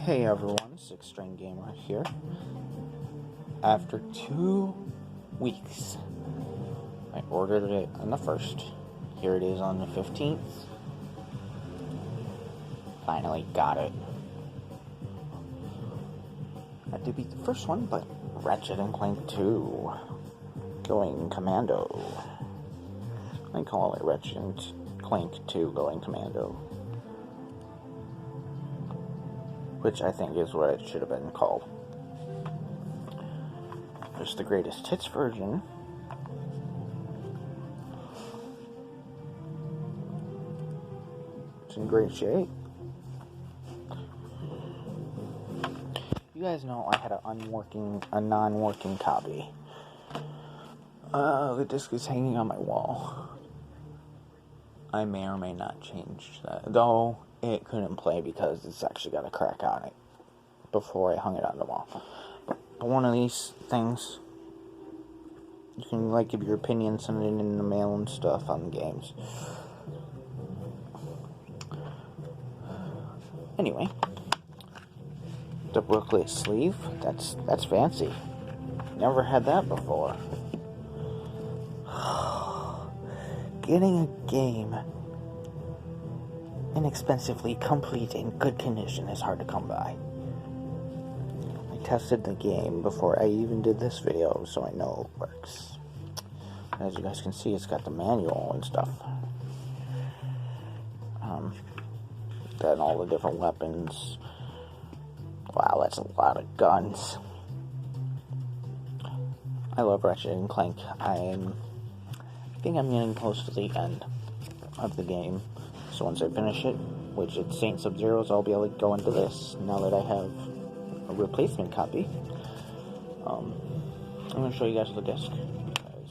Hey everyone, Six String Gamer here. After 2 weeks, I ordered it on the 1st. Here it is on the 15th. Finally got it. Had to beat the first one, but Ratchet and Clank 2 Going Commando. I call it Ratchet and Clank 2 Going Commando, which I think is what it should have been called. There's the greatest hits version. It's in great shape. You guys know I had a non-working copy. The disc is hanging on my wall. I may or may not change that, though it couldn't play because it's actually got a crack on it before I hung it on the wall. But one of these things, you can give your opinion, send it in the mail and stuff on the games. Anyway, the booklet sleeve, that's fancy. Never had that before. Getting a game inexpensively complete in good condition is hard to come by. I tested the game before I even did this video, so I know it works. As you guys can see, it's got the manual and stuff. Then all the different weapons. Wow, that's a lot of guns. I love Ratchet and Clank. I think I'm getting close to the end of the game. So once I finish it, which it's Saint Sub-Zero's, I'll be able to go into this now that I have a replacement copy. I'm going to show you guys the disc because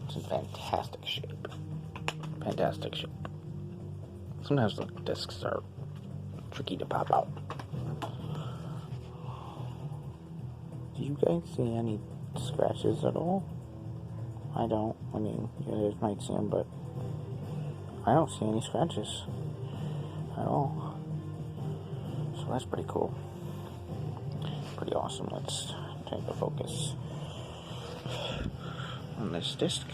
it's in fantastic shape. Fantastic shape. Sometimes the discs are tricky to pop out. Do you guys see any scratches at all? I don't. I mean, you guys might see them, but I don't see any scratches at all. So that's pretty cool. Pretty awesome. Let's change the focus on this disc.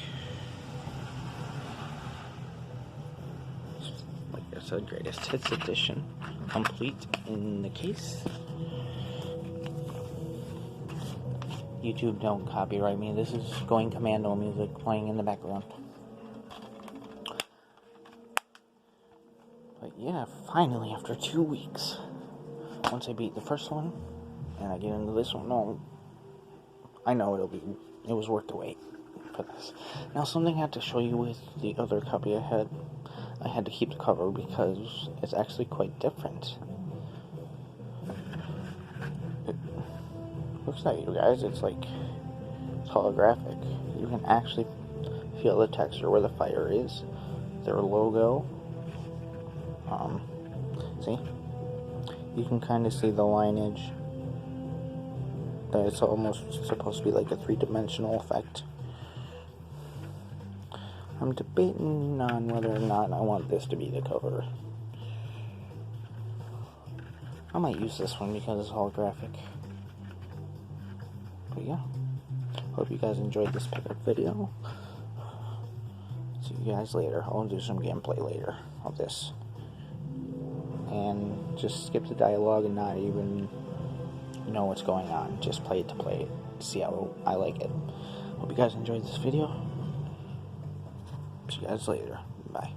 Like I said, greatest hits edition, complete in the case. YouTube, don't copyright me. This is Going Commando music playing in the background. But yeah, finally, after 2 weeks, once I beat the first one, and I get into this one, I know it was worth the wait for this. Now, something I had to show you with the other copy I had to keep the cover because it's actually quite different. Looks like, you guys, it's holographic. You can actually feel the texture where the fire is, their logo. See? You can kind of see the lineage. That it's almost supposed to be like a three-dimensional effect. I'm debating on whether or not I want this to be the cover. I might use this one because it's holographic. But yeah, hope you guys enjoyed this pickup video. See you guys later. I'll do some gameplay later of this. And just skip the dialogue and not even know what's going on. Just play it to play it. See how I like it. Hope you guys enjoyed this video. See you guys later. Bye.